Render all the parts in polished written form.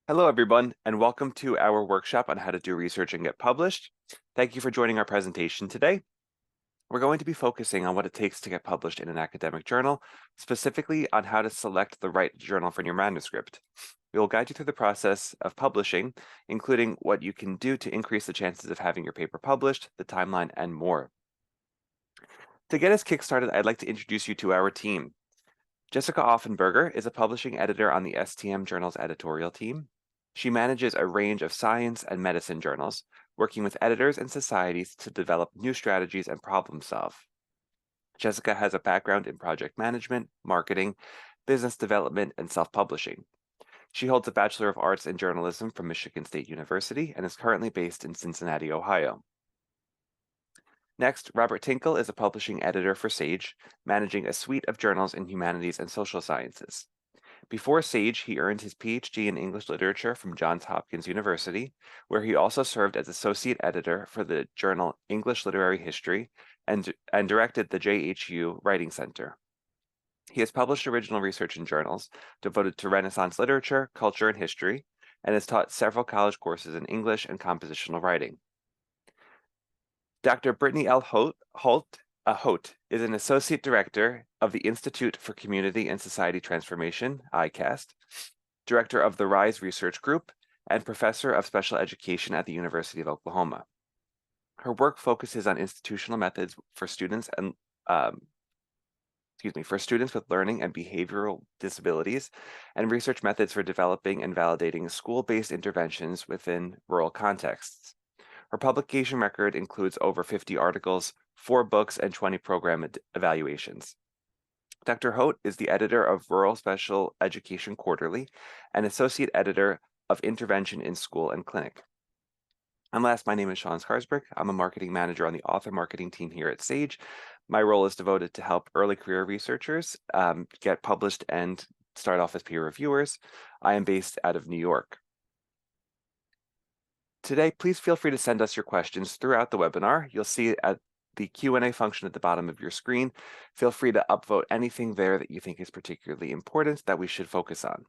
Hello, everyone, and welcome to our workshop on how to do research and get published. Thank you for joining our presentation today. We're going to be focusing on what it takes to get published in an academic journal, specifically on how to select the right journal for your manuscript. We will guide you through the process of publishing, including what you can do to increase the chances of having your paper published, the timeline, and more. To get us kickstarted, I'd like to introduce you to our team. Jessica Offenberger is a publishing editor on the STM Journal's editorial team. She manages a range of science and medicine journals, working with editors and societies to develop new strategies and problem solve. Jessica has a background in project management, marketing, business development, and self-publishing. She holds a Bachelor of Arts in Journalism from Michigan State University and is currently based in Cincinnati, Ohio. Next, Robert Tinkle is a publishing editor for Sage, managing a suite of journals in humanities and social sciences. Before Sage, he earned his PhD in English literature from Johns Hopkins University, where he also served as associate editor for the journal English Literary History and directed the JHU Writing Center. He has published original research in journals devoted to Renaissance literature, culture, and history, and has taught several college courses in English and compositional writing. Dr. Brittany L. Holt is an associate director of the Institute for Community and Society Transformation, ICAST, director of the RISE Research Group, and professor of special education at the University of Oklahoma. Her work focuses on institutional methods for students and for students with learning and behavioral disabilities, and research methods for developing and validating school-based interventions within rural contexts. Her publication record includes over 50 articles, 4 books, and 20 program evaluations. Dr. Holt is the editor of Rural Special Education Quarterly and associate editor of Intervention in School and Clinic. And last, my name is Sean Skarsbrick. I'm a marketing manager on the author marketing team here at Sage. My role is devoted to help early career researchers get published and start off as peer reviewers. I am based out of New York. Today, please feel free to send us your questions throughout the webinar. You'll see at the Q&A function at the bottom of your screen. Feel free to upvote anything there that you think is particularly important that we should focus on.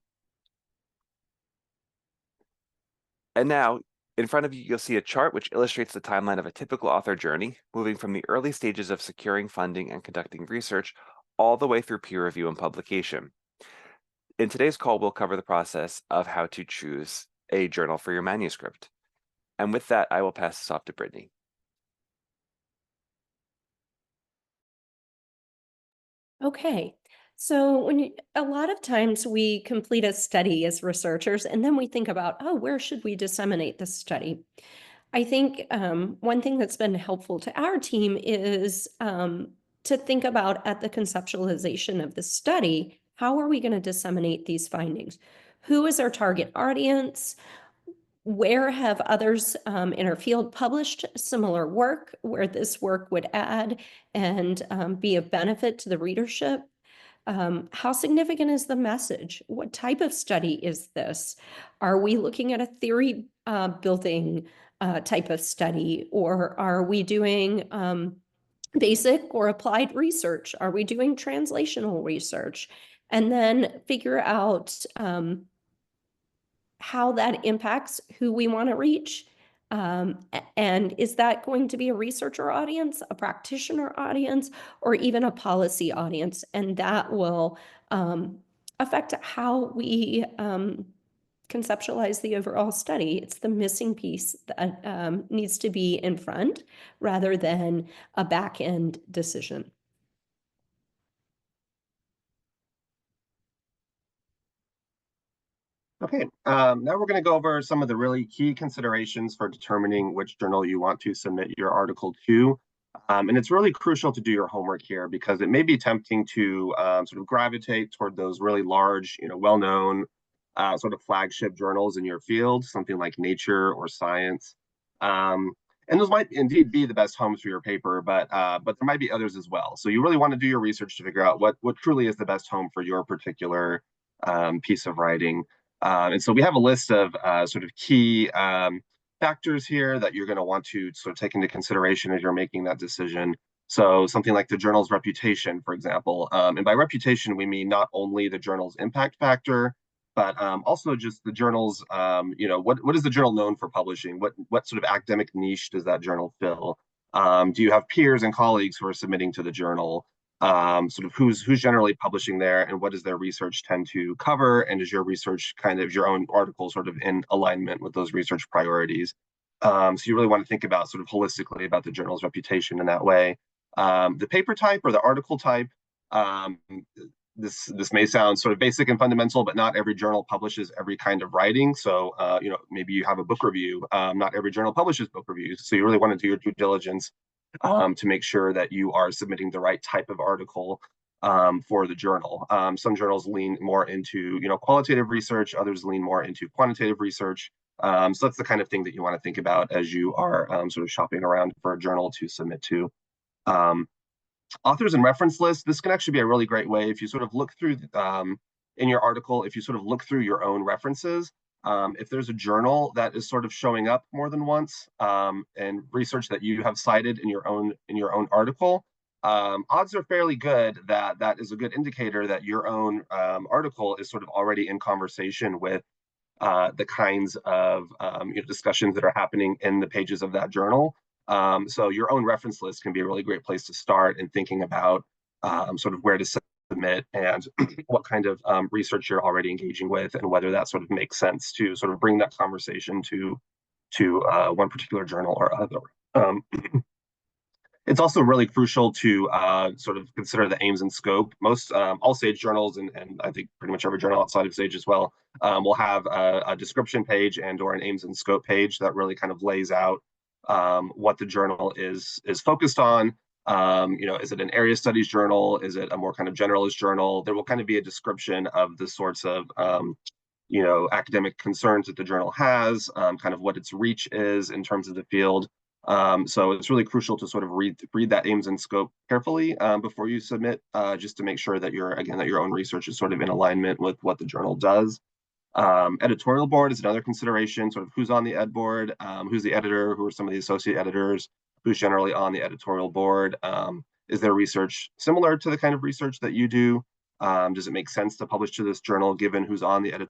And now, in front of you, you'll see a chart which illustrates the timeline of a typical author journey, moving from the early stages of securing funding and conducting research all the way through peer review and publication. In today's call, we'll cover the process of how to choose a journal for your manuscript. And with that, I will pass this off to Brittany. Okay, so a lot of times we complete a study as researchers, and then we think about, oh, where should we disseminate this study? I think one thing that's been helpful to our team is to think about at the conceptualization of the study, how are we going to disseminate these findings? Who is our target audience? Where have others in our field published similar work where this work would add and be of benefit to the readership? How significant is the message? What type of study is this? Are we looking at a theory building type of study, or are we doing basic or applied research? Are we doing translational research? And then figure out how that impacts who we want to reach. And is that going to be a researcher audience, a practitioner audience, or even a policy audience? And that will affect how we conceptualize the overall study. It's the missing piece that needs to be in front rather than a back-end decision. Okay, now we're going to go over some of the really key considerations for determining which journal you want to submit your article to. And it's really crucial to do your homework here because it may be tempting to sort of gravitate toward those really large, well-known sort of flagship journals in your field, something like Nature or Science. And those might indeed be the best homes for your paper, but there might be others as well. So you really want to do your research to figure out what truly is the best home for your particular piece of writing. And so we have a list of sort of key factors here that you're going to want to sort of take into consideration as you're making that decision. So something like the journal's reputation, for example. And by reputation, we mean not only the journal's impact factor, but also just the journals. What is the journal known for publishing? What sort of academic niche does that journal fill? Do you have peers and colleagues who are submitting to the journal? Sort of who's generally publishing there, and what does their research tend to cover? And is your research kind of your own article sort of in alignment with those research priorities? So you really want to think about sort of holistically about the journal's reputation in that way. The paper type or the article type. Um, this may sound sort of basic and fundamental, but not every journal publishes every kind of writing. So, maybe you have a book review. Not every journal publishes book reviews. So you really want to do your due diligence to make sure that you are submitting the right type of article for the journal. Some journals lean more into, qualitative research. Others lean more into quantitative research. So that's the kind of thing that you want to think about as you are sort of shopping around for a journal to submit to. Authors and reference lists, this can actually be a really great way if you sort of look through in your article, if you sort of look through your own references, if there's a journal that is sort of showing up more than once and research that you have cited in your own article, odds are fairly good that that is a good indicator that your own article is sort of already in conversation with the kinds of discussions that are happening in the pages of that journal. So your own reference list can be a really great place to start in thinking about sort of where to submit and what kind of research you're already engaging with, and whether that sort of makes sense to sort of bring that conversation to one particular journal or other. It's also really crucial to sort of consider the aims and scope. Most all SAGE journals, and I think pretty much every journal outside of SAGE as well, will have a description page and or an aims and scope page that really kind of lays out what the journal is focused on. Is it an area studies journal? Is it a more kind of generalist journal? There will kind of be a description of the sorts of academic concerns that the journal has, kind of what its reach is in terms of the field. So it's really crucial to sort of read that aims and scope carefully before you submit, just to make sure that your own research is sort of in alignment with what the journal does. Editorial board is another consideration, sort of who's on the ed board, who's the editor, who are some of the associate editors, who's generally on the editorial board. Is their research similar to the kind of research that you do? Does it make sense to publish to this journal given who's on the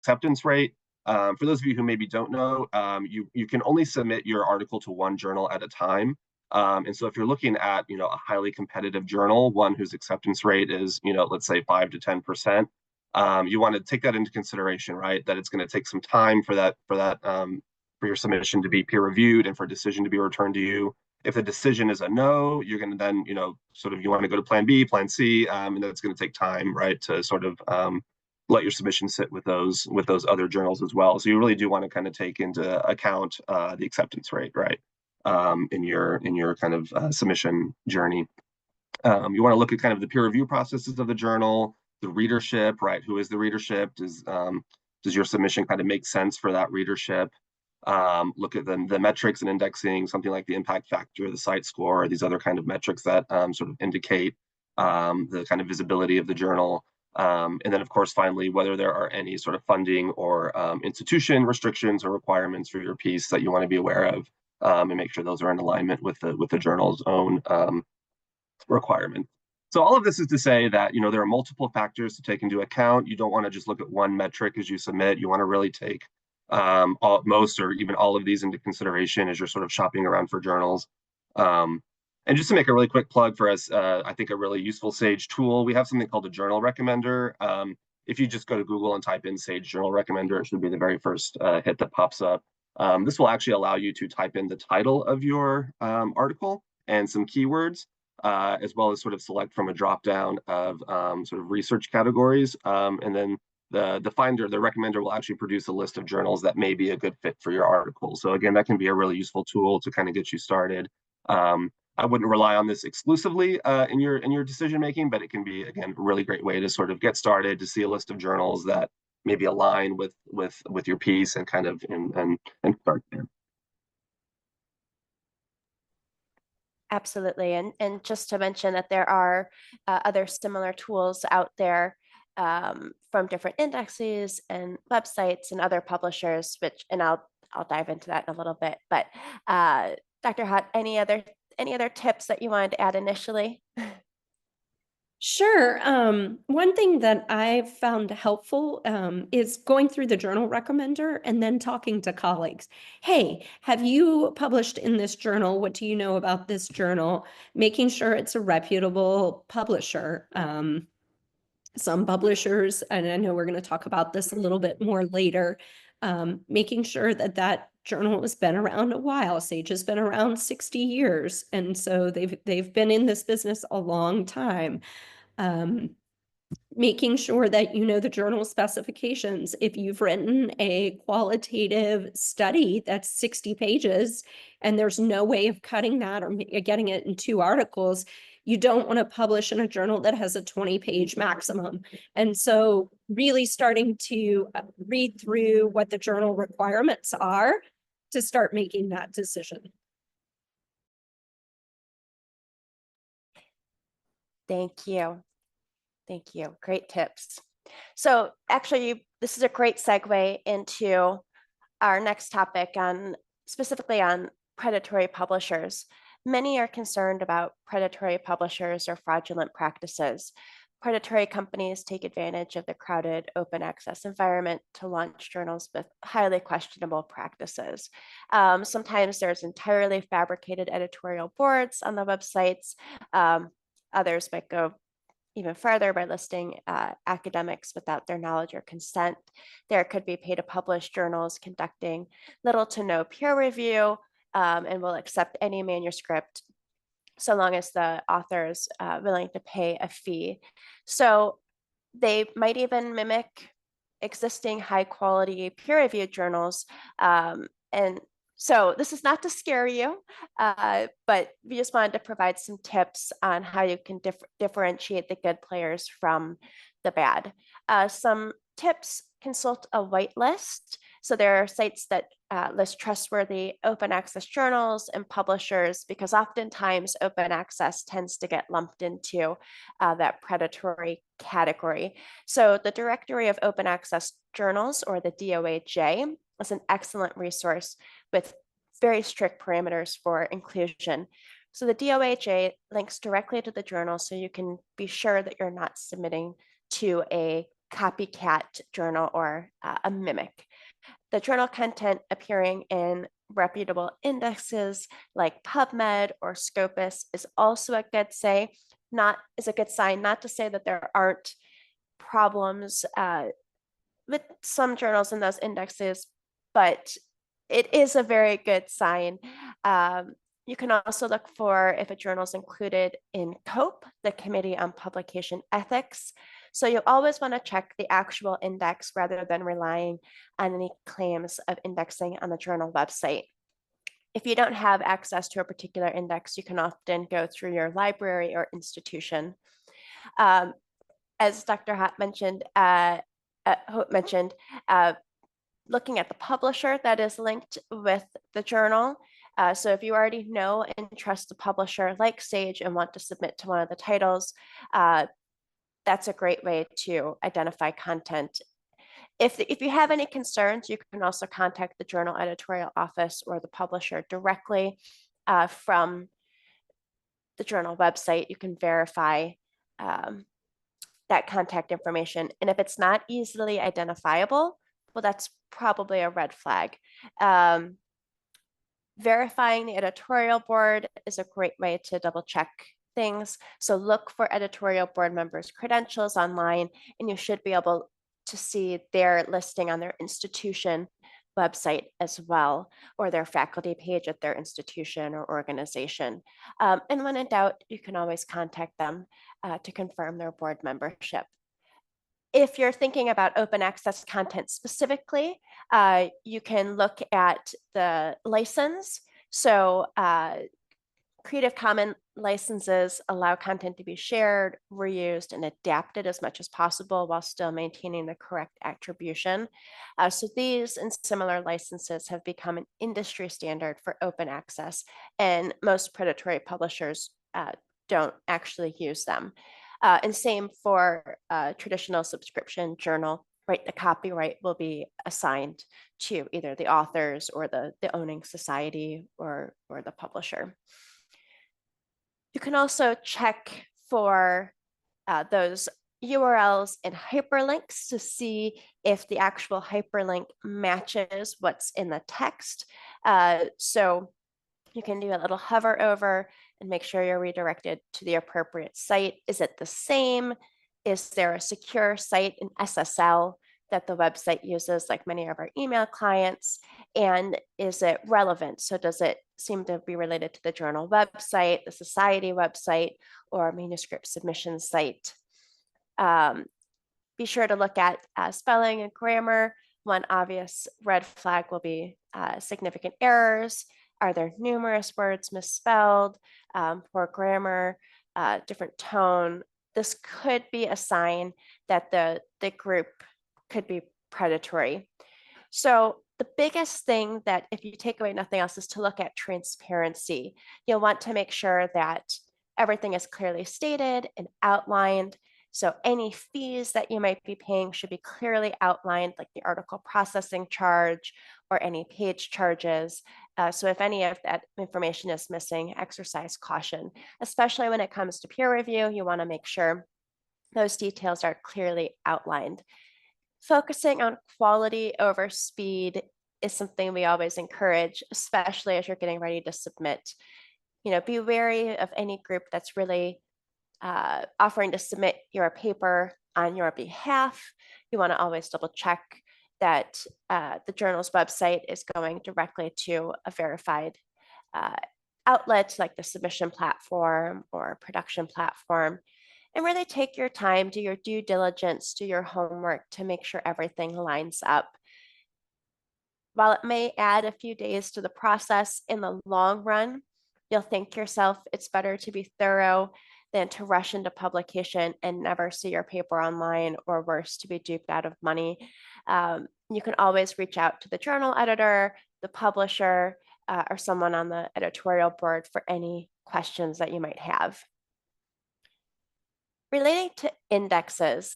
acceptance rate? For those of you who maybe don't know, you can only submit your article to one journal at a time. And so if you're looking at, a highly competitive journal, one whose acceptance rate is, let's say 5 to 10%, you want to take that into consideration, right? That it's going to take some time for your submission to be peer reviewed and for a decision to be returned to you. If the decision is a no, you're going to then, you want to go to plan B, plan C, and that's going to take time, right, to sort of let your submission sit with those other journals as well. So you really do want to kind of take into account the acceptance rate, right, in your kind of submission journey. You want to look at kind of the peer review processes of the journal, the readership, right? Who is the readership? Does your submission kind of make sense for that readership? Look at the metrics and indexing, something like the impact factor, the site score, or these other kind of metrics that sort of indicate the kind of visibility of the journal. And then, of course, finally, whether there are any sort of funding or institution restrictions or requirements for your piece that you want to be aware of, and make sure those are in alignment with the journal's own requirement. So all of this is to say that there are multiple factors to take into account. You don't want to just look at one metric as you submit. You want to really take most or even all of these into consideration as you're sort of shopping around for journals. And just to make a really quick plug for us, I think a really useful SAGE tool, we have something called a journal recommender. If you just go to Google and type in SAGE journal recommender, it should be the very first hit that pops up. This will actually allow you to type in the title of your article and some keywords, as well as sort of select from a drop-down of sort of research categories. And then the recommender will actually produce a list of journals that may be a good fit for your article. So again, that can be a really useful tool to kind of get you started. I wouldn't rely on this exclusively in your decision making, but it can be, again, a really great way to sort of get started, to see a list of journals that maybe align with your piece and kind of and start there. Absolutely. And just to mention that there are other similar tools out there from different indexes and websites and other publishers, and I'll dive into that in a little bit. But Dr. Hutt, any other tips that you wanted to add initially? Sure. One thing that I've found helpful is going through the journal recommender and then talking to colleagues. Hey, have you published in this journal? What do you know about this journal? Making sure it's a reputable publisher. Some publishers, and I know we're going to talk about this a little bit more later, making sure that that journal has been around a while. Sage has been around 60 years, and so they've been in this business a long time. Making sure that you know the journal specifications. If you've written a qualitative study that's 60 pages and there's no way of cutting that or getting it in 2 articles, you don't want to publish in a journal that has a 20-page maximum. And so really starting to read through what the journal requirements are to start making that decision. Thank you. Thank you. Great tips. So actually, this is a great segue into our next topic specifically on predatory publishers. Many are concerned about predatory publishers or fraudulent practices. Predatory companies take advantage of the crowded open access environment to launch journals with highly questionable practices. Sometimes there's entirely fabricated editorial boards on the websites. Others might go even further by listing academics without their knowledge or consent. There could be pay-to-publish journals conducting little to no peer review and will accept any manuscript so long as the author is willing to pay a fee. So they might even mimic existing high-quality peer-reviewed journals. And so this is not to scare you, but we just wanted to provide some tips on how you can differentiate the good players from the bad. Some tips: consult a whitelist. So there are sites that list trustworthy open access journals and publishers, because oftentimes open access tends to get lumped into that predatory category. So the Directory of Open Access Journals, or the DOAJ, is an excellent resource with very strict parameters for inclusion. So the DOAJ links directly to the journal, so you can be sure that you're not submitting to a copycat journal or a mimic. The journal content appearing in reputable indexes like PubMed or Scopus is also a good sign. Not to say that there aren't problems with some journals in those indexes, but it is a very good sign. You can also look for if a journal is included in COPE, the Committee on Publication Ethics. So you always want to check the actual index rather than relying on any claims of indexing on the journal website. If you don't have access to a particular index, you can often go through your library or institution. As Dr. Hope mentioned, looking at the publisher that is linked with the journal. So if you already know and trust the publisher like Sage and want to submit to one of the titles, that's a great way to identify content. If you have any concerns, you can also contact the journal editorial office or the publisher directly from the journal website. You can verify that contact information. And if it's not easily identifiable, well, that's probably a red flag. Verifying the editorial board is a great way to double check things. So look for editorial board members' credentials online, and you should be able to see their listing on their institution website as well, or their faculty page at their institution or organization. And when in doubt, you can always contact them to confirm their board membership. If you're thinking about open access content specifically, you can look at the license. So Creative Commons licenses allow content to be shared, reused, and adapted as much as possible while still maintaining the correct attribution. So these and similar licenses have become an industry standard for open access, and most predatory publishers don't actually use them. And same for traditional subscription journal, right? The copyright will be assigned to either the authors or the owning society or the publisher. You can also check for those URLs and hyperlinks to see if the actual hyperlink matches what's in the text. So you can do a little hover over and make sure you're redirected to the appropriate site. Is it the same? Is there a secure site in SSL that the website uses, like many of our email clients? And is it relevant? So does it seem to be related to the journal website, the society website, or manuscript submission site? Be sure to look at spelling and grammar. One obvious red flag will be significant errors. Are there numerous words misspelled, poor grammar, different tone? This could be a sign that the group could be predatory. So the biggest thing that, if you take away nothing else, is to look at transparency. You'll want to make sure that everything is clearly stated and outlined. So any fees that you might be paying should be clearly outlined, like the article processing charge or any page charges. So if any of that information is missing, exercise caution, especially when it comes to peer review. You want to make sure those details are clearly outlined. Focusing on quality over speed is something we always encourage, especially as you're getting ready to submit. Be wary of any group that's really offering to submit your paper on your behalf. You want to always double check that the journal's website is going directly to a verified outlet, like the submission platform or production platform. And really take your time, do your due diligence, do your homework to make sure everything lines up. While it may add a few days to the process, in the long run, you'll think to yourself, it's better to be thorough than to rush into publication and never see your paper online, or worse, to be duped out of money. You can always reach out to the journal editor, the publisher, or someone on the editorial board for any questions that you might have. Relating to indexes,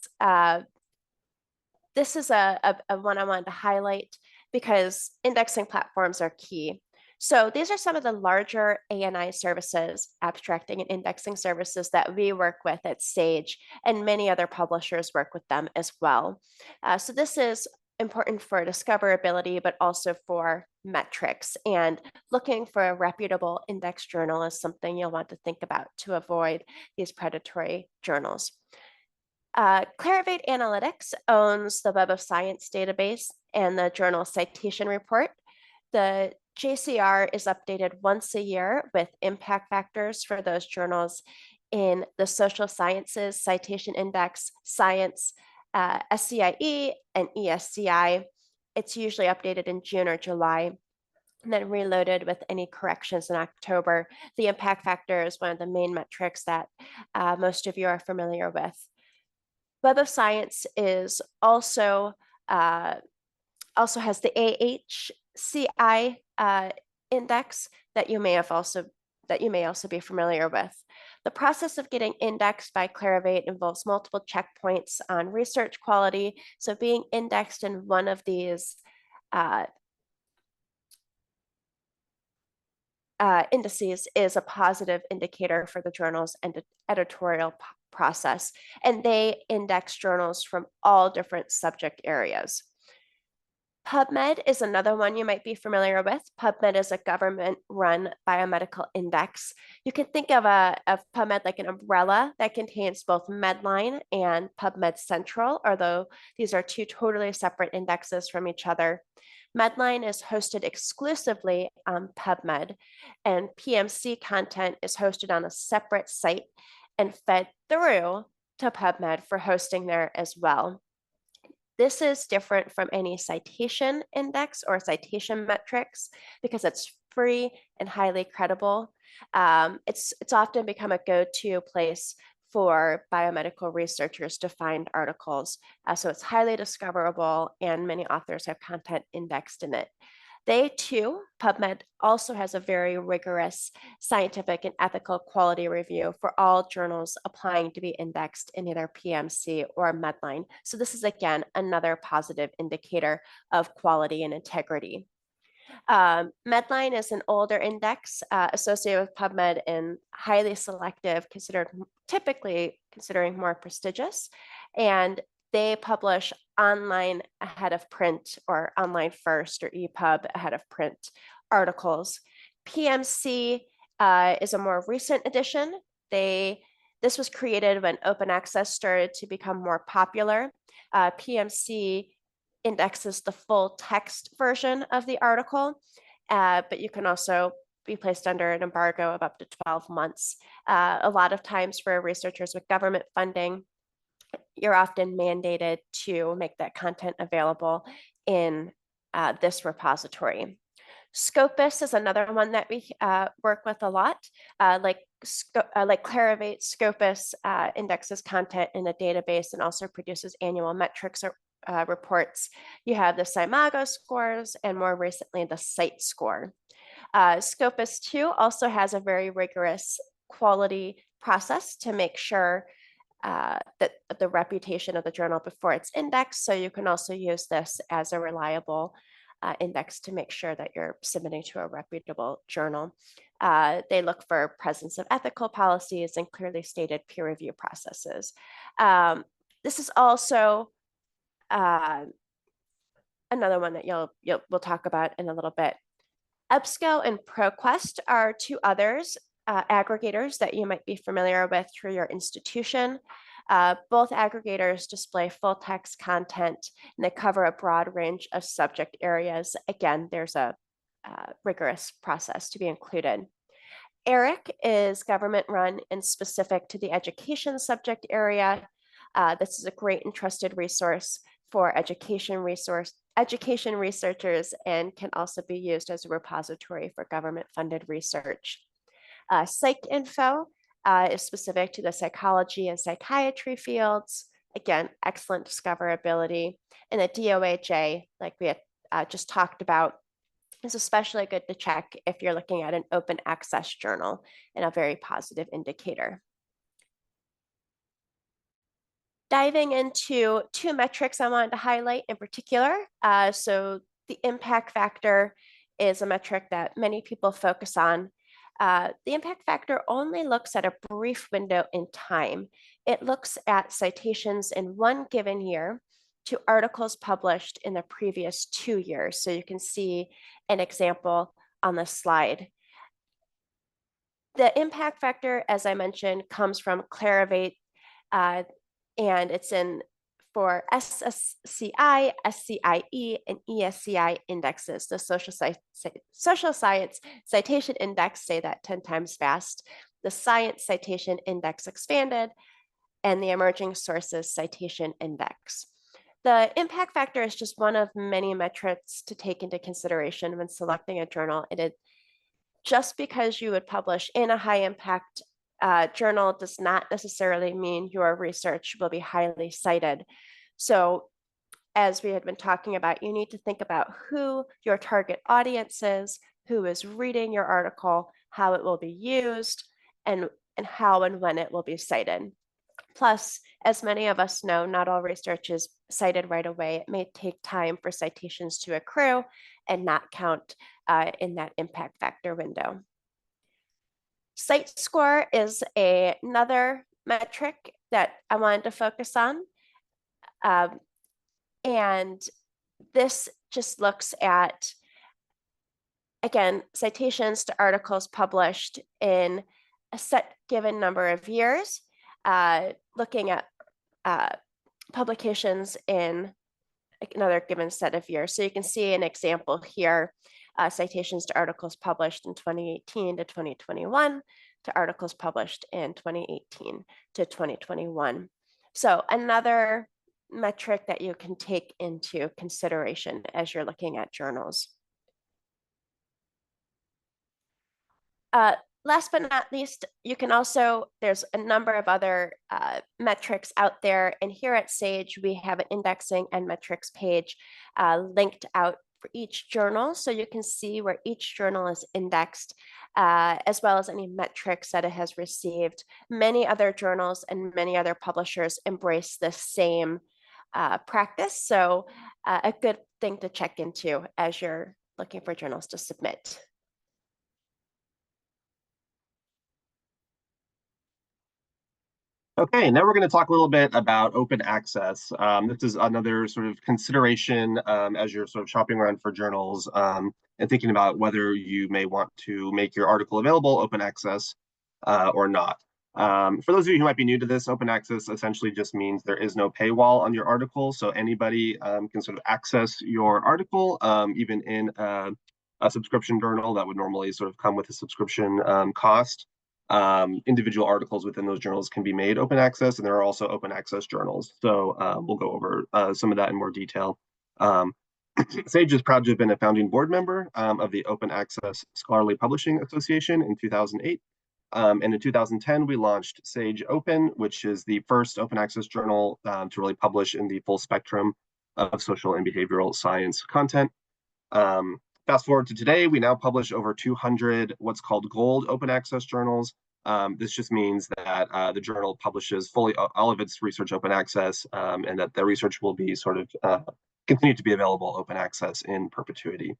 this is a one I wanted to highlight because indexing platforms are key. So these are some of the larger ANI services, abstracting and indexing services, that we work with at Sage, and many other publishers work with them as well. So this is important for discoverability, but also for metrics. And looking for a reputable index journal is something you'll want to think about to avoid these predatory journals. Clarivate Analytics owns the Web of Science database and the journal citation report. The JCR is updated once a year with impact factors for those journals in the social sciences, citation index, science, SCIE, and ESCI. It's usually updated in June or July, and then reloaded with any corrections in October. The impact factor is one of the main metrics that most of you are familiar with. Web of Science is also has the AHCI index that you may also be familiar with. The process of getting indexed by Clarivate involves multiple checkpoints on research quality. So being indexed in one of these indices is a positive indicator for the journal's editorial process, and they index journals from all different subject areas. PubMed is another one you might be familiar with. PubMed is a government-run biomedical index. You can think of PubMed like an umbrella that contains both Medline and PubMed Central, although these are two totally separate indexes from each other. Medline is hosted exclusively on PubMed, and PMC content is hosted on a separate site and fed through to PubMed for hosting there as well. This is different from any citation index or citation metrics because it's free and highly credible. It's often become a go-to place for biomedical researchers to find articles. So it's highly discoverable, and many authors have content indexed in it. They too, PubMed also has a very rigorous scientific and ethical quality review for all journals applying to be indexed in either PMC or Medline. So this is, again, another positive indicator of quality and integrity. Medline is an older index associated with PubMed and highly selective, considered typically considering more prestigious, and they publish online ahead of print, or online first, or EPUB ahead of print articles. PMC is a more recent addition. This was created when open access started to become more popular. PMC indexes the full text version of the article, but you can also be placed under an embargo of up to 12 months. A lot of times for researchers with government funding, you're often mandated to make that content available in this repository. Scopus is another one that we work with a lot. Like Clarivate, Scopus indexes content in a database and also produces annual metrics or reports. You have the SCImago scores, and more recently the CITE score. Scopus 2 also has a very rigorous quality process to make sure that the reputation of the journal before it's indexed. So you can also use this as a reliable index to make sure that you're submitting to a reputable journal. They look for presence of ethical policies and clearly stated peer review processes. This is also another one that we'll talk about in a little bit. EBSCO and ProQuest are two others, aggregators that you might be familiar with through your institution. Both aggregators display full text content, and they cover a broad range of subject areas. Again, there's a rigorous process to be included. ERIC is government run and specific to the education subject area. This is a great and trusted resource for education researchers, and can also be used as a repository for government funded research. PsycInfo is specific to the psychology and psychiatry fields. Again, excellent discoverability. And the DOAJ, like we had just talked about, is especially good to check if you're looking at an open access journal, and a very positive indicator. Diving into two metrics I wanted to highlight in particular. So the impact factor is a metric that many people focus on. The impact factor only looks at a brief window in time. It looks at citations in one given year to articles published in the previous 2 years. So you can see an example on the slide. The impact factor, as I mentioned, comes from Clarivate, and it's in for SSCI, SCIE, and ESCI indexes. The social science citation index, say that 10 times fast, the science citation index expanded, and the emerging sources citation index. The impact factor is just one of many metrics to take into consideration when selecting a journal. Just because you would publish in a high impact journal does not necessarily mean your research will be highly cited. So as we had been talking about, you need to think about who your target audience is, who is reading your article, how it will be used, and how and when it will be cited. Plus, as many of us know, not all research is cited right away. It may take time for citations to accrue and not count in that impact factor window. CITE score is another metric that I wanted to focus on. And this just looks at, again, citations to articles published in a set given number of years, looking at publications in another given set of years. So you can see an example here, citations to articles published in 2018 to 2021 to articles published in 2018 to 2021. So another metric that you can take into consideration as you're looking at journals. Last but not least, you can also, there's a number of other metrics out there. And here at Sage, we have an indexing and metrics page linked out for each journal. So you can see where each journal is indexed, as well as any metrics that it has received. Many other journals and many other publishers embrace the same practice. So a good thing to check into as you're looking for journals to submit. Okay, now we're going to talk a little bit about open access. This is another sort of consideration as you're sort of shopping around for journals and thinking about whether you may want to make your article available open access or not. For those of you who might be new to this, open access essentially just means there is no paywall on your article, so anybody can sort of access your article, even in a subscription journal that would normally sort of come with a subscription cost. Individual articles within those journals can be made open access, and there are also open access journals. So we'll go over some of that in more detail. Sage is proud to have been a founding board member of the Open Access Scholarly Publishing Association in 2008. And in 2010, we launched Sage Open, which is the first open access journal to really publish in the full spectrum of social and behavioral science content. Fast forward to today, we now publish over 200 what's called gold open access journals. This just means that the journal publishes fully all of its research open access, and that the research will be sort of continue to be available open access in perpetuity.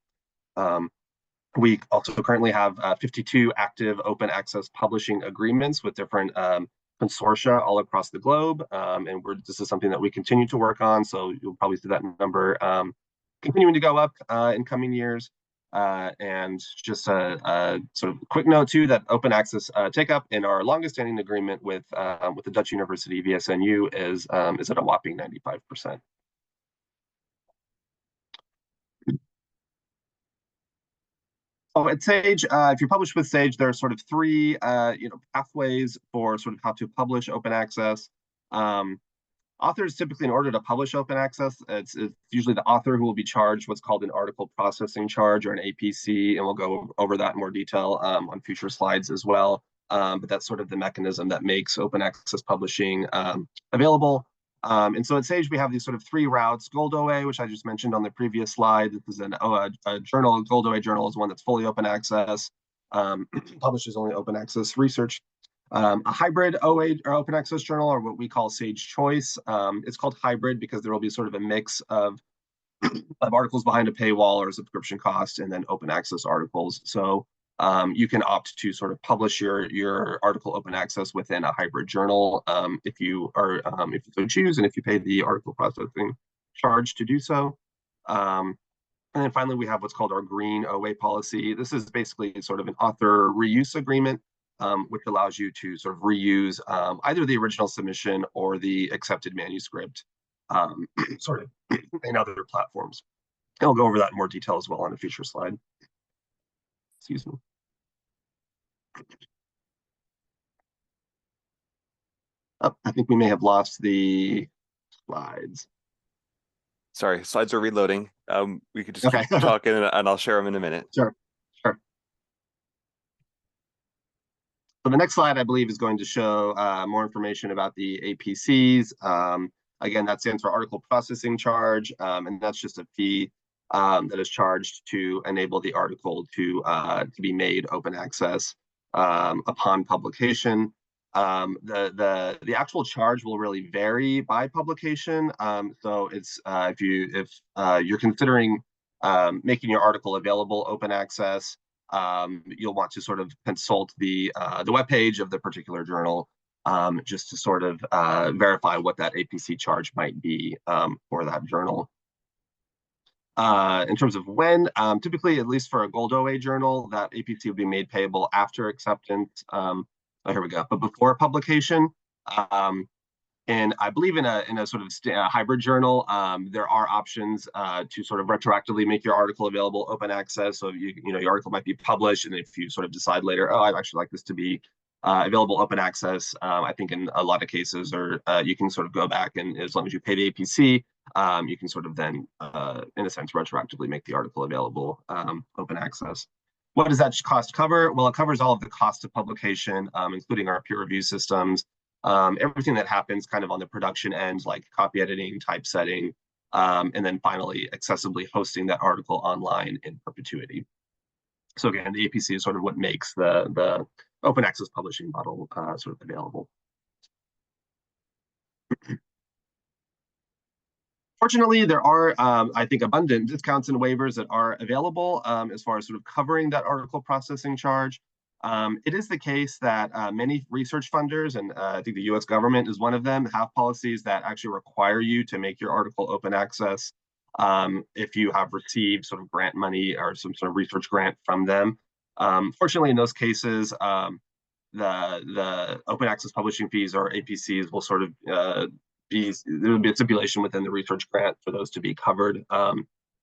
We also currently have 52 active open access publishing agreements with different consortia all across the globe, and this is something that we continue to work on, so you'll probably see that number continuing to go up in coming years. And just a sort of quick note too that open access take up in our longest standing agreement with the Dutch University VSNU is at a whopping 95%. So at Sage, if you're published with Sage, there are sort of three pathways for sort of how to publish open access. Authors typically, in order to publish open access, it's usually the author who will be charged what's called an article processing charge or an APC, and we'll go over that in more detail on future slides as well. But that's sort of the mechanism that makes open access publishing available. And so at Sage, we have these sort of three routes. Gold OA, which I just mentioned on the previous slide. This is a journal. Gold OA journal is one that's fully open access, publishes only open access research. A hybrid OA or open access journal, or what we call Sage Choice. It's called hybrid because there will be sort of a mix of articles behind a paywall or a subscription cost, and then open access articles. So you can opt to sort of publish your article open access within a hybrid journal if you so choose, and if you pay the article processing charge to do so. And then finally, we have what's called our green OA policy. This is basically sort of an author reuse agreement, which allows you to sort of reuse either the original submission or the accepted manuscript sort of in other platforms. And I'll go over that in more detail as well on a future slide. Excuse me. Oh, I think we may have lost the slides. Sorry, slides are reloading. We could just Okay. keep talking and I'll share them in a minute. Sure. So the next slide, I believe, is going to show more information about the APCs. Again, that stands for article processing charge, and that's just a fee that is charged to enable the article to be made open access upon publication. The actual charge will really vary by publication. So it's if you're considering making your article available open access, you'll want to sort of consult the webpage of the particular journal just to sort of verify what that APC charge might be for that journal. In terms of when, typically, at least for a Gold OA journal, that APC will be made payable after acceptance. Here we go. But before publication, and I believe in a sort of hybrid journal, there are options to sort of retroactively make your article available open access. So your article might be published, and if you sort of decide later, oh, I'd actually like this to be available open access, I think in a lot of cases, or you can sort of go back, and as long as you pay the APC, you can sort of then, in a sense, retroactively make the article available open access. What does that cost cover? Well, it covers all of the cost of publication, including our peer review systems, everything that happens kind of on the production end, like copy editing, typesetting, and then finally accessibly hosting that article online in perpetuity. So again, the APC is sort of what makes the open access publishing model sort of available. Fortunately, there are, I think, abundant discounts and waivers that are available as far as sort of covering that article processing charge. It is the case that many research funders, and I think the US government is one of them, have policies that actually require you to make your article open access if you have received sort of grant money or some sort of research grant from them. Fortunately, in those cases, the open access publishing fees, or APCs, will sort of there will be a stipulation within the research grant for those to be covered.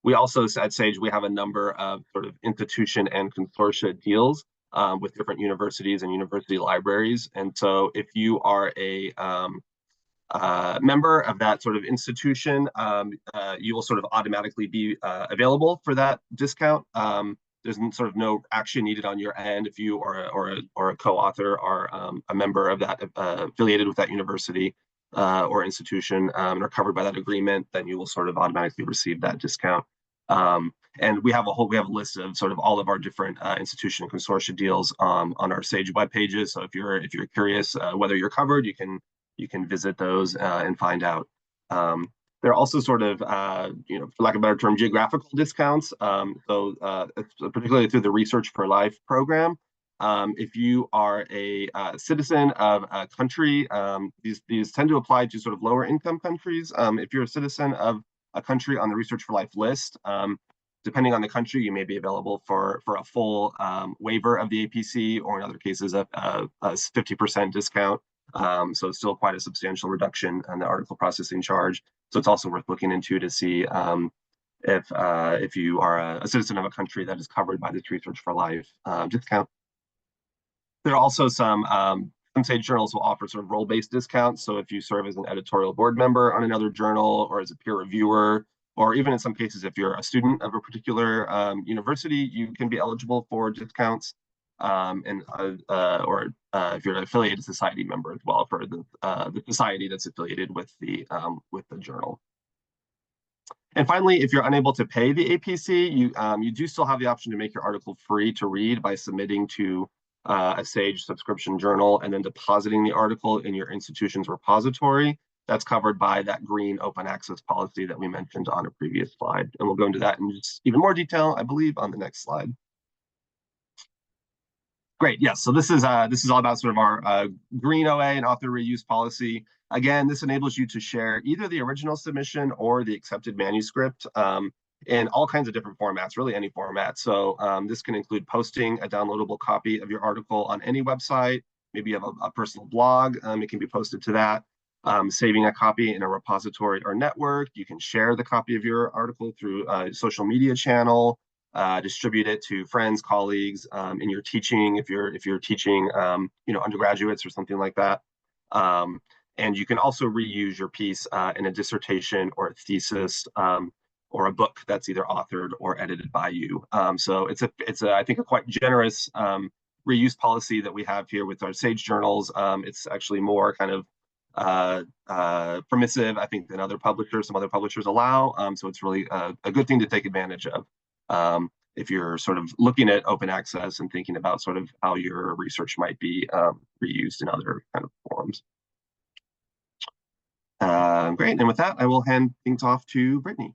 We also, at Sage, we have a number of sort of institution and consortia deals with different universities and university libraries. And so if you are a member of that sort of institution, you will sort of automatically be available for that discount. There's sort of no action needed on your end if you or a co-author are a member of that affiliated with that university or institution and are covered by that agreement. Then you will sort of automatically receive that discount. And we have a list of sort of all of our different institution and consortia deals on our Sage web pages. So if you're curious whether you're covered, you can visit those and find out. There are also sort of, for lack of a better term, geographical discounts. Particularly through the Research for Life program. If you are a citizen of a country, these tend to apply to sort of lower income countries. If you're a citizen of a country on the Research for Life list, depending on the country, you may be available for a full waiver of the APC, or in other cases, a 50% discount. So it's still quite a substantial reduction on the article processing charge. So it's also worth looking into to see if you are a citizen of a country that is covered by this Research for Life discount. There are also some Sage journals will offer sort of role-based discounts. So if you serve as an editorial board member on another journal, or as a peer reviewer, or even in some cases, if you're a student of a particular university, you can be eligible for discounts. Or if you're an affiliated society member as well, for the society that's affiliated with the journal. And finally, if you're unable to pay the APC, you do still have the option to make your article free to read by submitting to a Sage subscription journal and then depositing the article in your institution's repository. That's covered by that green open access policy that we mentioned on a previous slide. And we'll go into that in just even more detail, I believe, on the next slide. Great, yes, so this is all about sort of our green OA and author reuse policy. Again, this enables you to share either the original submission or the accepted manuscript in all kinds of different formats, really any format. So this can include posting a downloadable copy of your article on any website. Maybe you have a personal blog, it can be posted to that. Saving a copy in a repository or network. You can share the copy of your article through a social media channel, distribute it to friends, colleagues, in your teaching, if you're teaching undergraduates or something like that. And you can also reuse your piece in a dissertation or a thesis or a book that's either authored or edited by you. So it's I think a quite generous reuse policy that we have here with our Sage journals. It's actually more kind of permissive, I think, than some other publishers allow. So it's really a good thing to take advantage of if you're sort of looking at open access and thinking about sort of how your research might be reused in other kind of forums. Great, and with that, I will hand things off to Brittany.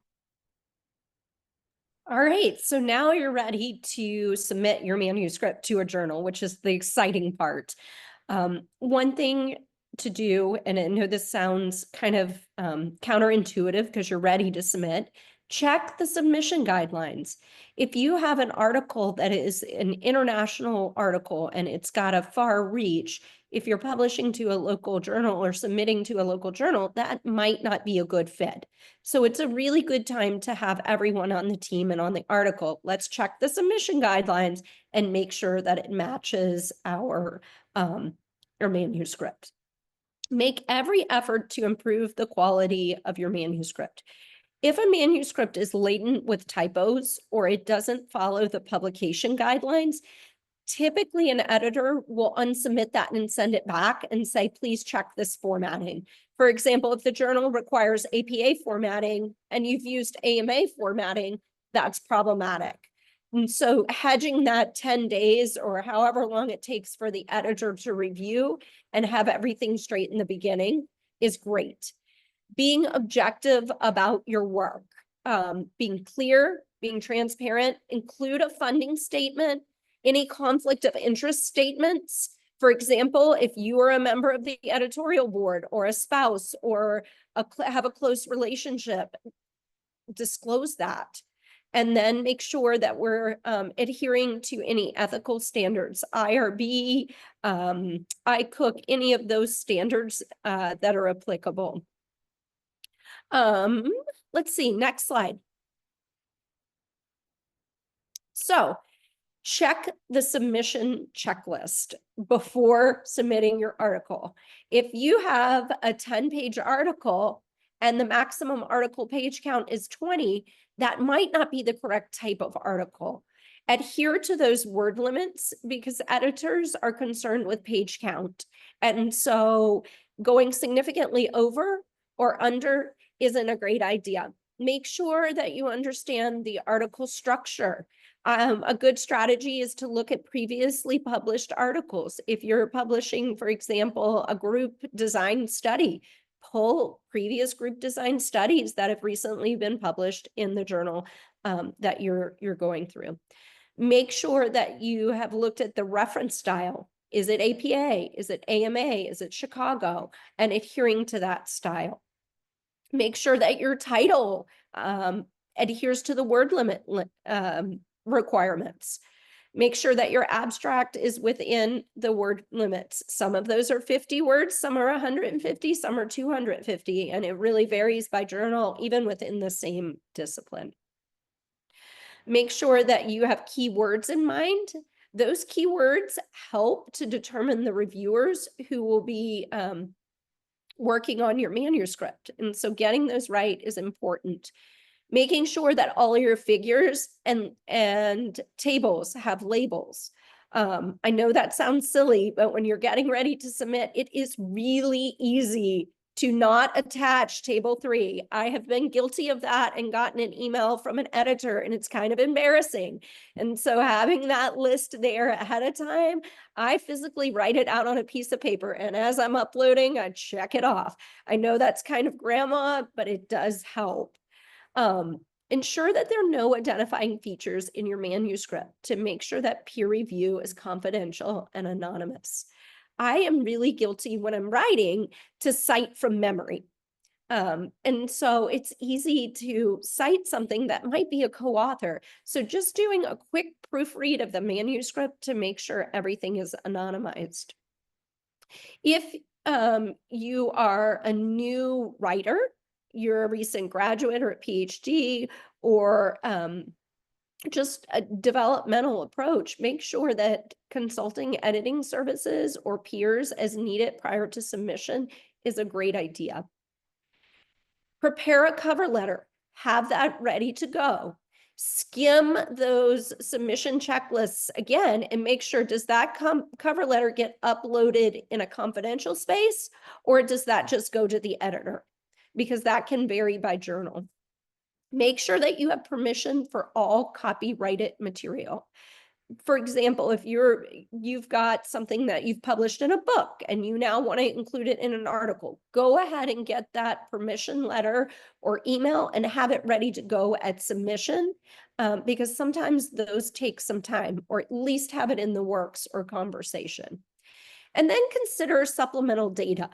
All right, so now you're ready to submit your manuscript to a journal, which is the exciting part. One thing to do, and I know this sounds kind of counterintuitive because you're ready to submit, check the submission guidelines. If you have an article that is an international article and it's got a far reach, if you're publishing to a local journal or submitting to a local journal, that might not be a good fit. So it's a really good time to have everyone on the team and on the article. Let's check the submission guidelines and make sure that it matches our manuscript. Make every effort to improve the quality of your manuscript. If a manuscript is laden with typos or it doesn't follow the publication guidelines, typically an editor will unsubmit that and send it back and say, please check this formatting. For example, if the journal requires APA formatting and you've used AMA formatting, that's problematic. And so hedging that 10 days or however long it takes for the editor to review and have everything straight in the beginning is great. Being objective about your work, being clear, being transparent, include a funding statement, Any conflict of interest statements. For example, if you are a member of the editorial board or a spouse or have a close relationship, disclose that. And then make sure that we're adhering to any ethical standards, IRB, iCook, any of those standards that are applicable. Let's see, next slide. So check the submission checklist before submitting your article. If you have a 10-page article and the maximum article page count is 20, that might not be the correct type of article. Adhere to those word limits because editors are concerned with page count. And so going significantly over or under isn't a great idea. Make sure that you understand the article structure. A good strategy is to look at previously published articles. If you're publishing, for example, a group design study, pull previous group design studies that have recently been published in the journal that you're going through. Make sure that you have looked at the reference style. Is it APA? Is it AMA? Is it Chicago? And adhering to that style. Make sure that your title adheres to the word limit requirements. Make sure that your abstract is within the word limits. Some of those are 50 words, some are 150, some are 250, and it really varies by journal, even within the same discipline. Make sure that you have keywords in mind. Those keywords help to determine the reviewers who will be working on your manuscript. And so getting those right is important. Making sure that all your figures and tables have labels. I know that sounds silly, but when you're getting ready to submit, it is really easy to not attach table 3. I have been guilty of that and gotten an email from an editor, and it's kind of embarrassing. And so having that list there ahead of time, I physically write it out on a piece of paper, and as I'm uploading, I check it off. I know that's kind of grandma, but it does help. Ensure that there are no identifying features in your manuscript to make sure that peer review is confidential and anonymous. I am really guilty when I'm writing to cite from memory. And so it's easy to cite something that might be a co-author. So just doing a quick proofread of the manuscript to make sure everything is anonymized. If you are a new writer, you're a recent graduate or a PhD or just a developmental approach, make sure that consulting editing services or peers as needed prior to submission is a great idea. Prepare a cover letter, have that ready to go. Skim those submission checklists again and make sure, does that cover letter get uploaded in a confidential space or does that just go to the editor? Because that can vary by journal. Make sure that you have permission for all copyrighted material. For example, if you've got something that you've published in a book and you now want to include it in an article, go ahead and get that permission letter or email and have it ready to go at submission, because sometimes those take some time, or at least have it in the works or conversation. And then consider supplemental data.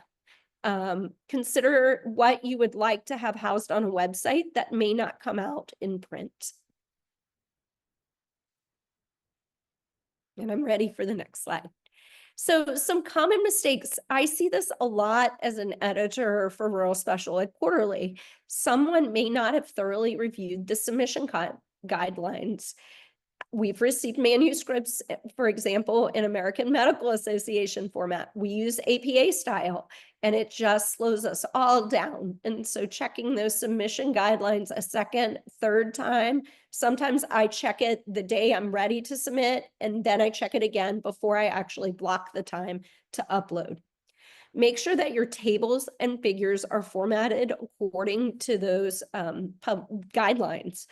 Consider what you would like to have housed on a website that may not come out in print. And I'm ready for the next slide. So some common mistakes. I see this a lot as an editor for Rural Special Ed Quarterly. Someone may not have thoroughly reviewed the submission guidelines. We've received manuscripts, for example, in American Medical Association format. We use APA style, and it just slows us all down. And so checking those submission guidelines a second, third time, sometimes I check it the day I'm ready to submit, and then I check it again before I actually block the time to upload. Make sure that your tables and figures are formatted according to those guidelines.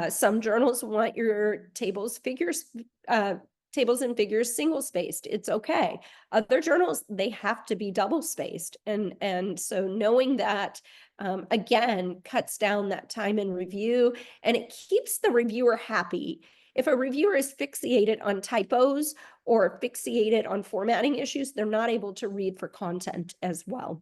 Some journals want your tables and figures single spaced. It's okay. Other journals, they have to be double spaced. And so knowing that, again, cuts down that time in review, and it keeps the reviewer happy. If a reviewer is fixated on typos or fixated on formatting issues, they're not able to read for content as well.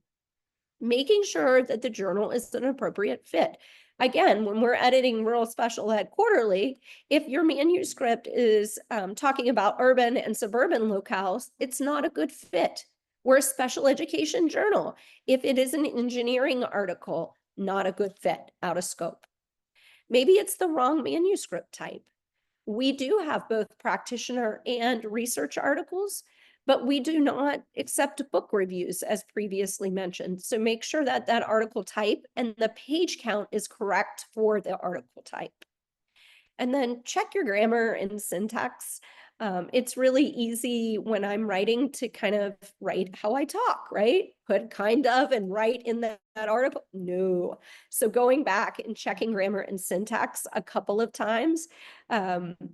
Making sure that the journal is an appropriate fit. Again, when we're editing Rural Special Ed Quarterly, if your manuscript is talking about urban and suburban locales, it's not a good fit. We're a special education journal. If it is an engineering article, not a good fit, out of scope. Maybe it's the wrong manuscript type. We do have both practitioner and research articles, but we do not accept book reviews as previously mentioned. So make sure that that article type and the page count is correct for the article type. And then check your grammar and syntax. It's really easy when I'm writing to kind of write how I talk, right? Put kind of and write in that article. No. So going back and checking grammar and syntax a couple of times.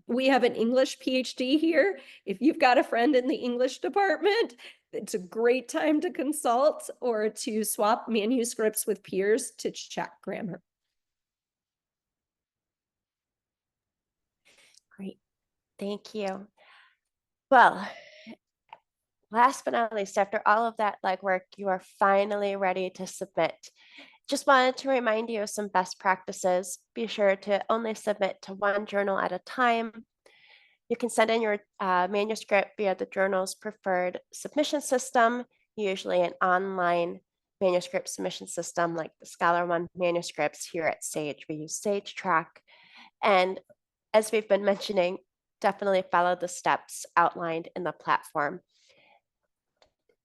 We have an English PhD here. If you've got a friend in the English department, it's a great time to consult or to swap manuscripts with peers to check grammar. Great. Thank you. Well, last but not least, after all of that legwork, you are finally ready to submit. Just wanted to remind you of some best practices. Be sure to only submit to one journal at a time. You can send in your manuscript via the journal's preferred submission system, usually an online manuscript submission system like the Scholar One manuscripts here at Sage. We use Sage Track. And as we've been mentioning, definitely follow the steps outlined in the platform.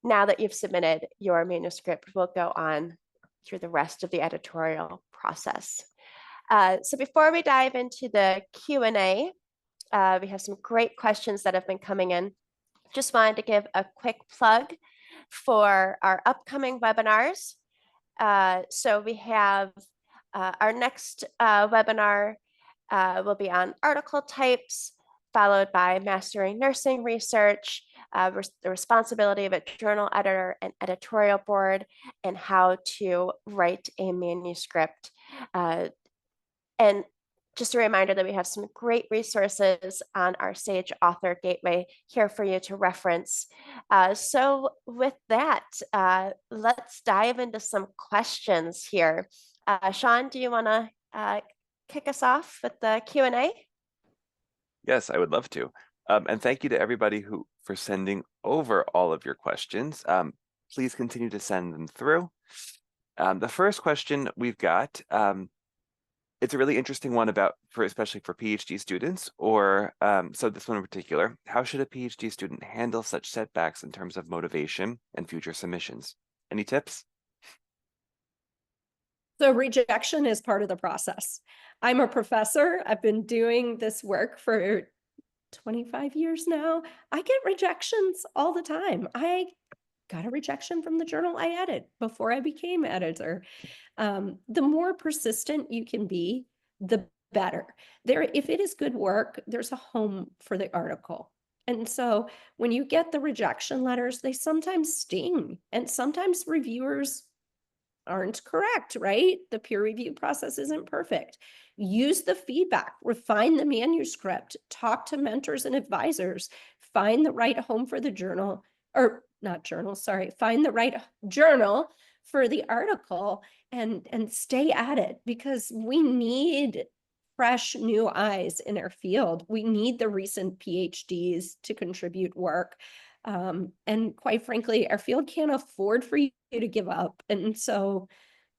Now that you've submitted, your manuscript will go on through the rest of the editorial process. So before we dive into the Q&A, we have some great questions that have been coming in. Just wanted to give a quick plug for our upcoming webinars. So we have our next webinar will be on article types, followed by mastering nursing research, the responsibility of a journal editor and editorial board, and how to write a manuscript. And just a reminder that we have some great resources on our Sage Author Gateway here for you to reference. So with that, let's dive into some questions here. Sean, do you want to kick us off with the Q&A? Yes, I would love to. And thank you to everybody for sending over all of your questions. Please continue to send them through. The first question we've got, it's a really interesting one especially for PhD students, or so this one in particular. How should a PhD student handle such setbacks in terms of motivation and future submissions? Any tips? So rejection is part of the process. I'm a professor. I've been doing this work for 25 years now. I get rejections all the time. I got a rejection from the journal I edit before I became editor. The more persistent you can be, the better. If it is good work, there's a home for the article. And so when you get the rejection letters, they sometimes sting, and sometimes reviewers aren't correct, right? The peer review process isn't perfect. Use the feedback, refine the manuscript, talk to mentors and advisors, find the right home for the journal, or not journal, sorry, find the right journal for the article and stay at it, because we need fresh new eyes in our field. We need the recent PhDs to contribute work. And quite frankly, our field can't afford for you to give up. And so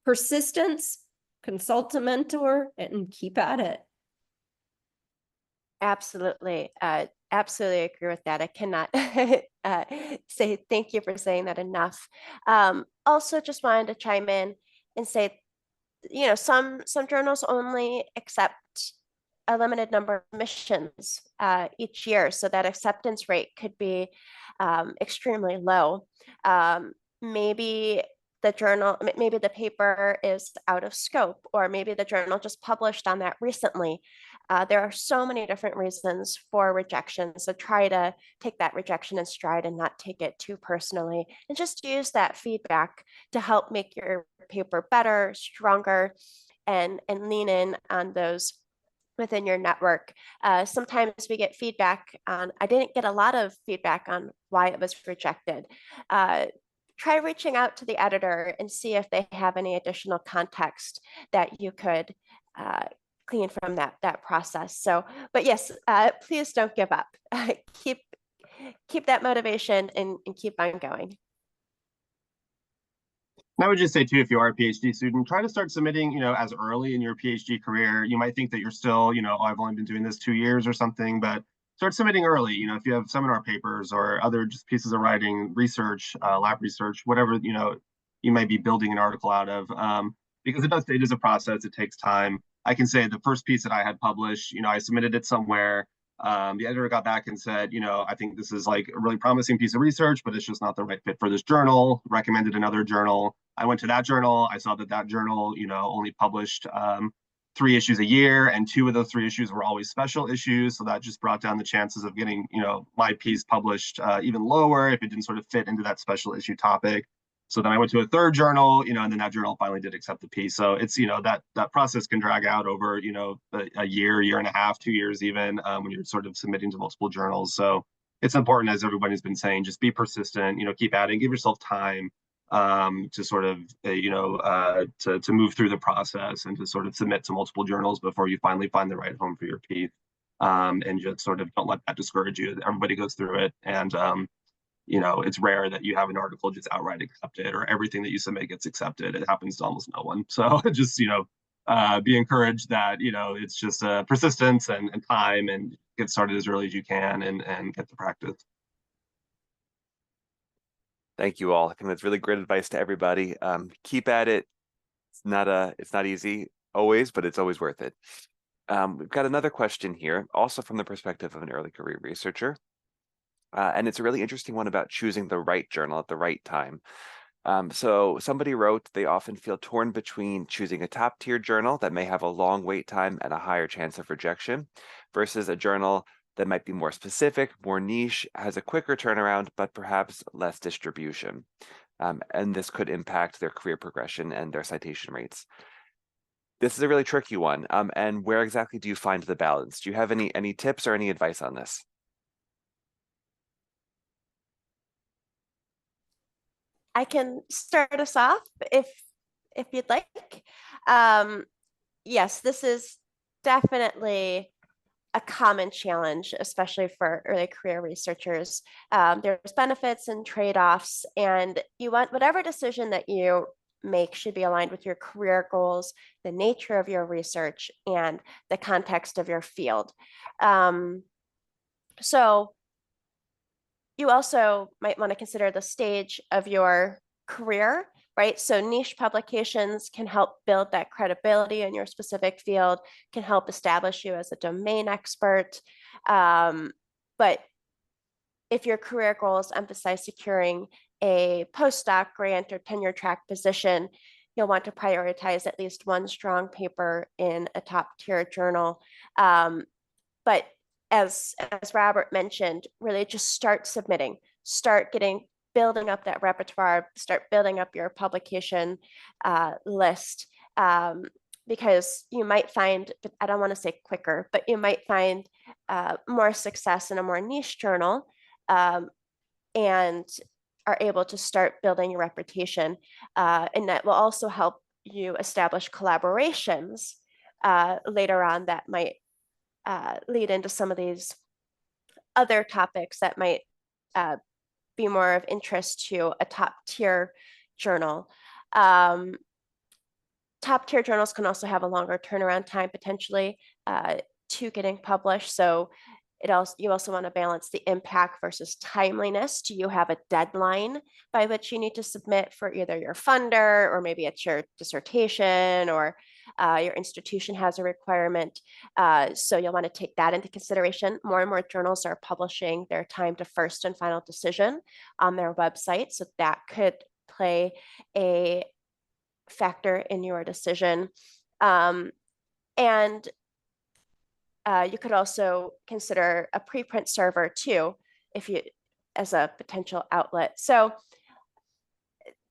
persistence, consult a mentor, and keep at it. Absolutely. Absolutely agree with that. I cannot say thank you for saying that enough. Also, just wanted to chime in and say, you know, some journals only accept a limited number of submissions each year, so that acceptance rate could be extremely low. Maybe the paper is out of scope, or maybe the journal just published on that recently. There are so many different reasons for rejection, so try to take that rejection in stride and not take it too personally, and just use that feedback to help make your paper better, stronger, and lean in on those within your network. Sometimes we get feedback on, I didn't get a lot of feedback on why it was rejected. Try reaching out to the editor and see if they have any additional context that you could glean from that process. So, but yes, please don't give up. Keep that motivation and keep on going. And I would just say too, if you are a PhD student, try to start submitting, as early in your PhD career. You might think that you're still, oh, I've only been doing this 2 years or something, but start submitting early. If you have seminar papers or other just pieces of writing, research, lab research, whatever, you might be building an article out of, because it is a process. It takes time. I can say the first piece that I had published, I submitted it somewhere. The editor got back and said, I think this is like a really promising piece of research, but it's just not the right fit for this journal. Recommended another journal. I went to that journal. I saw that journal, only published 3 issues a year, and 2 of those 3 issues were always special issues. So that just brought down the chances of getting, my piece published even lower if it didn't sort of fit into that special issue topic. So then I went to a third journal, and then that journal finally did accept the piece. So it's, that process can drag out over, a year and a half, 2 years even, when you're sort of submitting to multiple journals. So it's important, as everybody's been saying, just be persistent, keep adding, give yourself time to sort of, to move through the process and to sort of submit to multiple journals before you finally find the right home for your piece. And just sort of don't let that discourage you. Everybody goes through it. And, it's rare that you have an article just outright accepted or everything that you submit gets accepted. It happens to almost no one. So just, be encouraged that, it's just persistence and time, and get started as early as you can and get the practice. Thank you all. I think that's really great advice to everybody. Keep at it. It's not easy always, but it's always worth it. We've got another question here, also from the perspective of an early career researcher. And it's a really interesting one about choosing the right journal at the right time. So somebody wrote, they often feel torn between choosing a top tier journal that may have a long wait time and a higher chance of rejection versus a journal that might be more specific, more niche, has a quicker turnaround, but perhaps less distribution. And this could impact their career progression and their citation rates. This is a really tricky one. And where exactly do you find the balance? Do you have any tips or any advice on this? I can start us off if you'd like. Yes, this is definitely a common challenge, especially for early career researchers. There's benefits and trade-offs, and you want whatever decision that you make should be aligned with your career goals, the nature of your research, and the context of your field. So you also might want to consider the stage of your career, right? So niche publications can help build that credibility in your specific field, can help establish you as a domain expert. But if your career goals emphasize securing a postdoc grant or tenure track position, you'll want to prioritize at least one strong paper in a top tier journal. But as Robert mentioned, really just start submitting, start building up that repertoire, start building up your publication list, because you might find, I don't want to say quicker, but you might find more success in a more niche journal, and are able to start building your reputation. And that will also help you establish collaborations later on that might lead into some of these other topics that might be more of interest to a top tier journal. Top tier journals can also have a longer turnaround time potentially to getting published. So you also want to balance the impact versus timeliness. Do you have a deadline by which you need to submit for either your funder, or maybe it's your dissertation, or your institution has a requirement? So you'll want to take that into consideration. More and more journals are publishing their time to first and final decision on their website. So that could play a factor in your decision. And you could also consider a preprint server too, as a potential outlet. So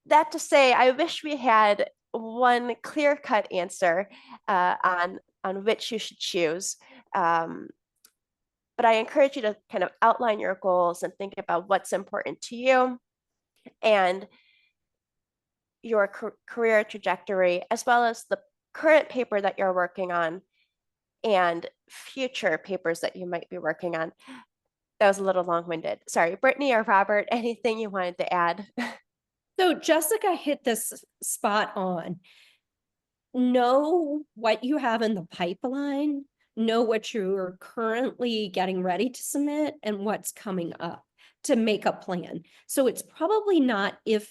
that to say, I wish we had one clear-cut answer on on which you should choose. But I encourage you to kind of outline your goals and think about what's important to you and your career trajectory, as well as the current paper that you're working on and future papers that you might be working on. That was a little long-winded. Sorry, Brittany or Robert, anything you wanted to add? So Jessica hit this spot on. Know what you have in the pipeline, know what you're currently getting ready to submit and what's coming up to make a plan. So it's probably not if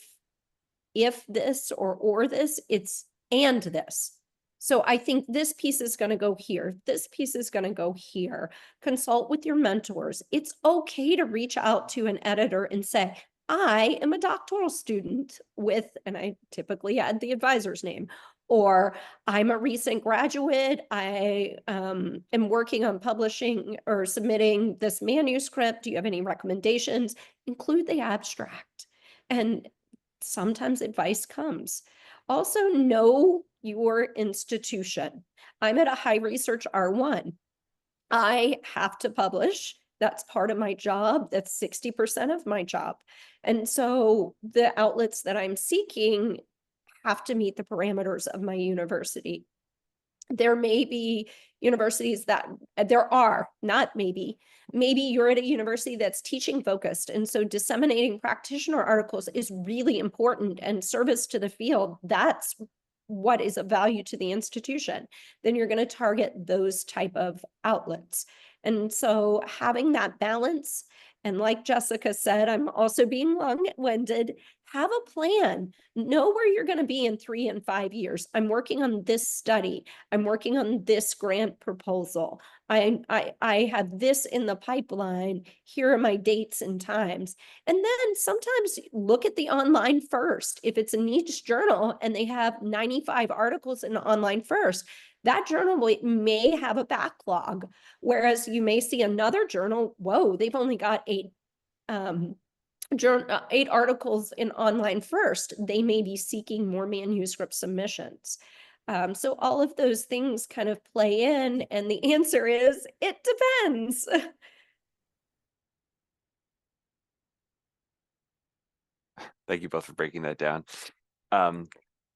this or this, it's and this. So I think this piece is going to go here. This piece is going to go here. Consult with your mentors. It's okay to reach out to an editor and say, I am a doctoral student with, and I typically add the advisor's name, or I'm a recent graduate. I am working on publishing or submitting this manuscript. Do you have any recommendations? Include the abstract. And sometimes advice comes. Also, know your institution. I'm at a high research R1. I have to publish. That's part of my job. That's 60% of my job. And so the outlets that I'm seeking have to meet the parameters of my university. There may be universities that there are, not maybe you're at a university that's teaching focused. And so disseminating practitioner articles is really important and service to the field. That's what is of value to the institution. Then you're going to target those type of outlets. And so having that balance, and like Jessica said, I'm also being long-winded, have a plan. Know where you're going to be in 3 and 5 years. I'm working on this study. I'm working on this grant proposal. I have this in the pipeline. Here are my dates and times. And then sometimes look at the online first. If it's a niche journal and they have 95 articles in online first, that journal may have a backlog. Whereas you may see another journal, whoa, they've only got 8 articles in online first. They may be seeking more manuscript submissions. So all of those things kind of play in, and the answer is, it depends. Thank you both for breaking that down.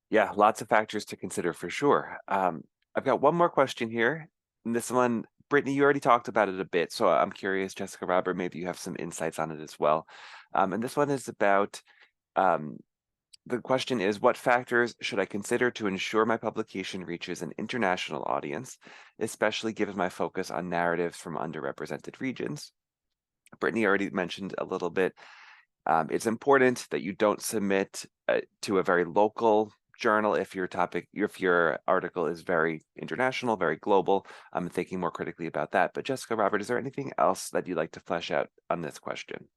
Yeah, lots of factors to consider for sure. I've got one more question here. And this one, Brittany, you already talked about it a bit, so I'm curious, Jessica, Robert, maybe you have some insights on it as well. And this one is about, the question is, what factors should I consider to ensure my publication reaches an international audience, especially given my focus on narratives from underrepresented regions? Brittany already mentioned a little bit. It's important that you don't submit to a very local journal if your article is very international, very global. I'm thinking more critically about that. But Jessica, Robert, is there anything else that you'd like to flesh out on this question?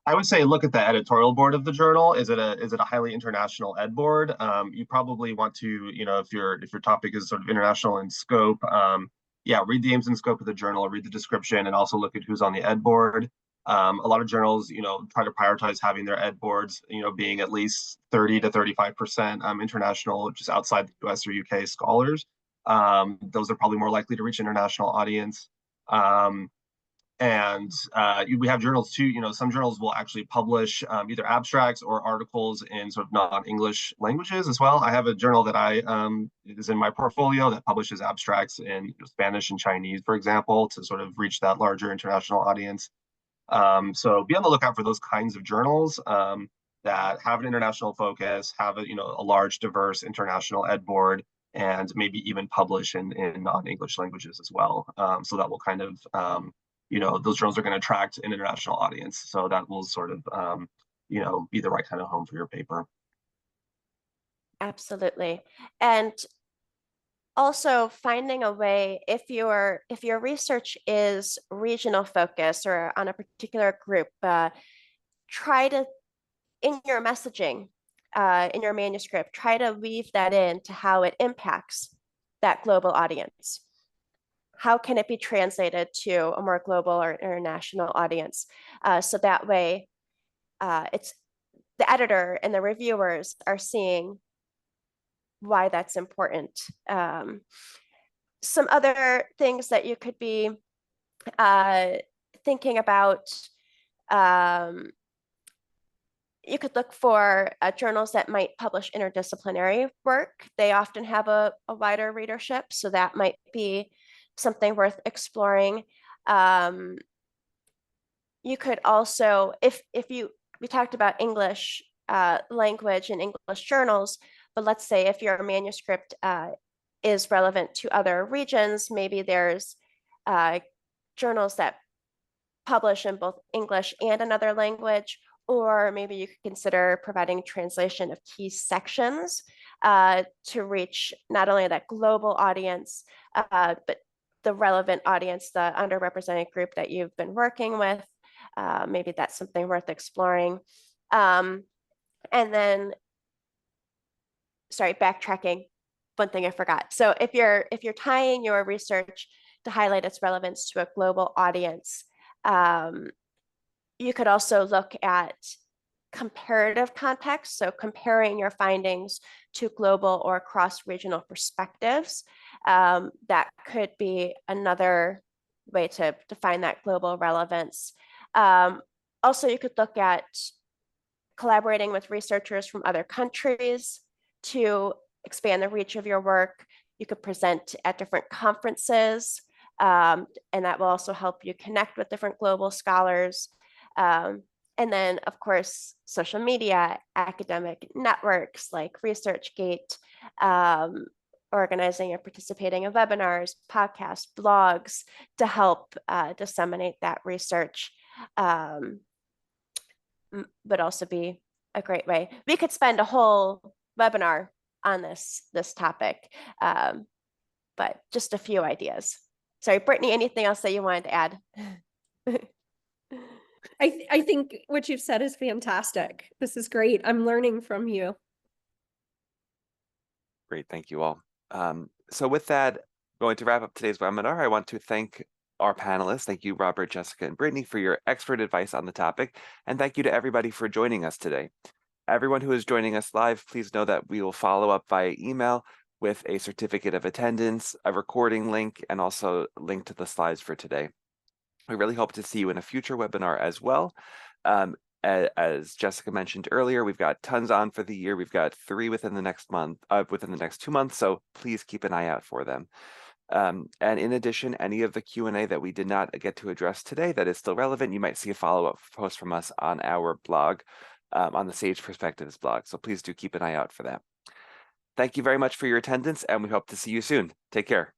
I would say look at the editorial board of the journal. Is it a highly international ed board? You probably want to, if your topic is sort of international in scope, yeah, read the aims and scope of the journal, read the description, and also look at who's on the ed board. A lot of journals, try to prioritize having their ed boards, being at least 30 to 35% international, just outside the US or UK scholars. Those are probably more likely to reach international audience. And we have journals too, some journals will actually publish either abstracts or articles in sort of non-English languages as well. I have a journal that is in my portfolio that publishes abstracts in Spanish and Chinese, for example, to sort of reach that larger international audience. So be on the lookout for those kinds of journals that have an international focus, have a large, diverse international ed board, and maybe even publish in non-English languages as well. So that will kind of those journals are going to attract an international audience. So that will sort of, be the right kind of home for your paper. Absolutely. And also finding a way, if your research is regional focus or on a particular group, try to, in your messaging, in your manuscript, try to weave that into how it impacts that global audience. How can it be translated to a more global or international audience? So that way, it's the editor and the reviewers are seeing why that's important. Some other things that you could be thinking about, you could look for journals that might publish interdisciplinary work. They often have a wider readership, so that might be something worth exploring. You could also, we talked about English language and English journals, but let's say if your manuscript is relevant to other regions, maybe there's journals that publish in both English and another language, or maybe you could consider providing translation of key sections to reach not only that global audience, but the relevant audience, the underrepresented group that you've been working with. Maybe that's something worth exploring. And then, sorry, backtracking, one thing I forgot. So if you're tying your research to highlight its relevance to a global audience, you could also look at comparative context, so comparing your findings to global or cross-regional perspectives. That could be another way to define that global relevance. Also, you could look at collaborating with researchers from other countries to expand the reach of your work. You could present at different conferences, and that will also help you connect with different global scholars. And then, of course, social media, academic networks like ResearchGate, organizing and participating in webinars, podcasts, blogs to help disseminate that research, but also be a great way. We could spend a whole webinar on this topic, but just a few ideas. Sorry, Brittany, anything else that you wanted to add? I think what you've said is fantastic. This is great. I'm learning from you. Great, thank you all. So with that, going to wrap up today's webinar, I want to thank our panelists. Thank you, Robert, Jessica, and Brittany, for your expert advice on the topic. And thank you to everybody for joining us today. Everyone who is joining us live, please know that we will follow up via email with a certificate of attendance, a recording link, and also a link to the slides for today. We really hope to see you in a future webinar as well. As Jessica mentioned earlier, we've got tons on for the year. We've got 3 within the next month, within the next 2 months, so please keep an eye out for them. And in addition, any of the Q&A that we did not get to address today that is still relevant, you might see a follow-up post from us on our blog, on the Sage Perspectives blog. So please do keep an eye out for that. Thank you very much for your attendance, and we hope to see you soon. Take care.